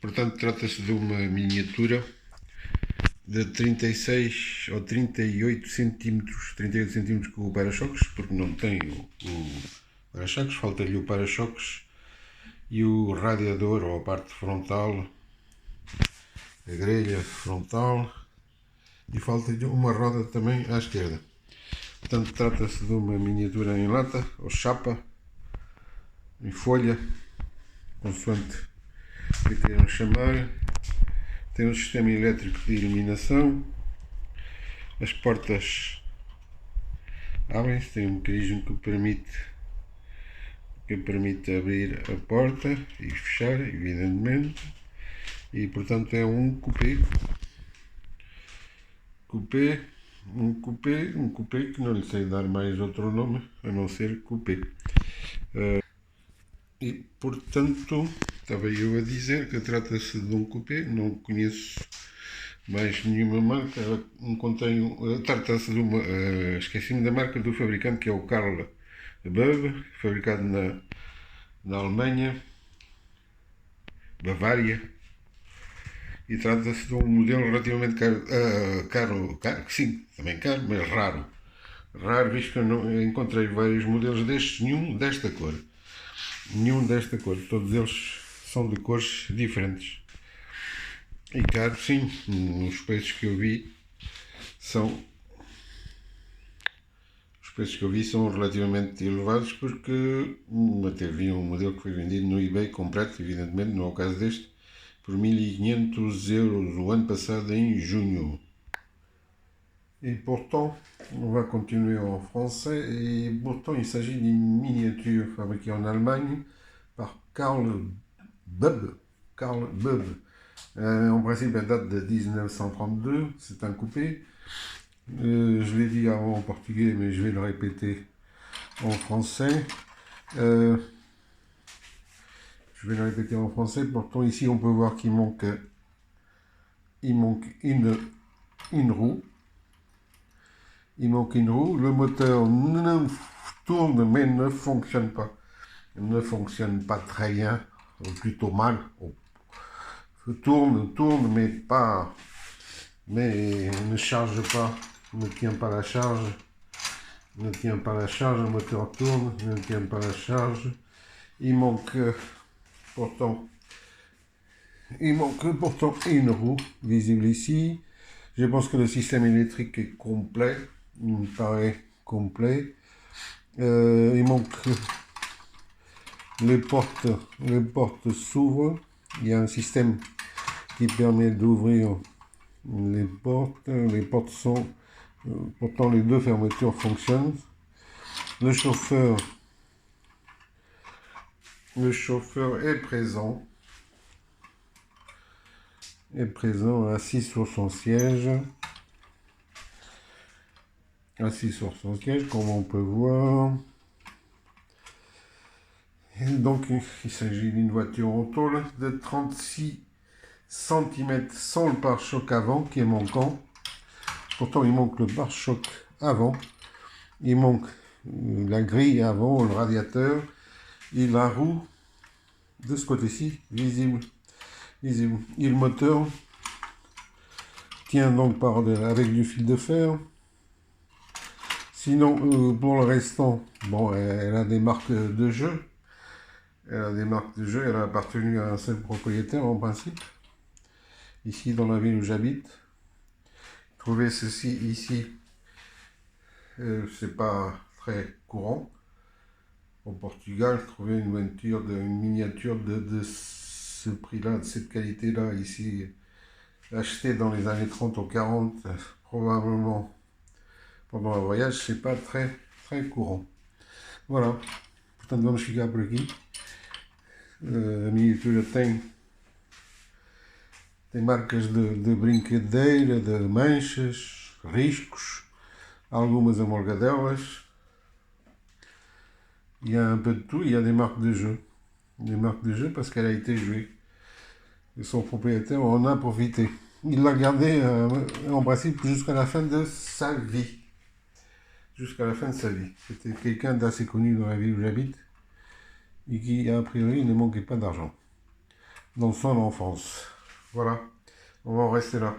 Portanto, trata-se de uma miniatura de 36 ou 38 centímetros, 38 centímetros com o para-choques, porque não tem o para-choques, falta-lhe o para-choques e o radiador ou a parte frontal, a grelha frontal, e falta-lhe uma roda também à esquerda. Portanto, trata-se de uma miniatura em lata ou chapa, em folha, consoante que queiram chamar. Tem um sistema elétrico de iluminação. As portas abrem-se, tem um mecanismo que permite abrir a porta e fechar, evidentemente. E portanto é um coupé. Um coupé que não lhe sei dar mais outro nome a não ser coupé. E portanto, estava eu a dizer que trata-se de um coupé, não conheço mais nenhuma marca. Trata-se de uma. Esqueci-me da marca do fabricante, que é o Carl Bub, fabricado na Alemanha, Bavária. E trata-se de um modelo relativamente caro, sim, também caro, mas raro. Raro, visto que eu não encontrei vários modelos destes, nenhum desta cor. Todos eles são de cores diferentes. E caro, sim, os preços que eu vi são relativamente elevados, porque até vi um modelo que foi vendido no eBay completo, evidentemente, não é o caso deste, por 1500 € o ano passado, em junho. Et pourtant, on va continuer en français, et pourtant il s'agit d'une miniature fabriquée en Allemagne par Carl Bub. En principe, elle date de 1932, c'est un coupé. Je l'ai dit avant en portugais, mais je vais le répéter en français. Pourtant ici on peut voir qu'il manque une roue. Il manque une roue. Le moteur tourne mais ne fonctionne pas. Il ne fonctionne pas très bien, plutôt mal. Tourne, mais ne charge pas, ne tient pas la charge. Le moteur tourne, ne tient pas la charge. Il manque pourtant une roue visible ici. Je pense que le système électrique est complet. Il me paraît complet. Il manque les portes s'ouvrent. Il y a un système qui permet d'ouvrir les portes. Les portes sont pourtant les deux fermetures fonctionnent. Le chauffeur est présent. Assis sur son siège, comme on peut voir. Et donc il s'agit d'une voiture en tôle de 36 cm sans le pare-choc avant qui est manquant. Pourtant il manque le pare-choc avant, il manque la grille avant, le radiateur, et la roue de ce côté-ci visible. Et le moteur tient donc avec du fil de fer. Sinon, pour le restant, bon, elle a des marques de jeu. Elle a appartenu à un seul propriétaire en principe. Ici, dans la ville où j'habite. Trouver ceci ici, c'est pas très courant. Au Portugal, trouver une miniature de ce prix-là, de cette qualité-là, ici, acheté dans les années 30 ou 40, probablement pendant un voyage, c'est pas très courant. Voilà. Portanto, vamos ficar por aqui. A miniatura tem marcas de brincadeira, de manchas, riscos, algumas amolgadelas. Il y a un peu de tout, il y a des marques de jeu. Parce qu'elle a été jouée. Et son propriétaire en a profité. Il l'a gardée en principe jusqu'à la fin de sa vie. C'était quelqu'un d'assez connu dans la ville où j'habite et qui, a priori, ne manquait pas d'argent. dans son enfance. Voilà, on va en rester là.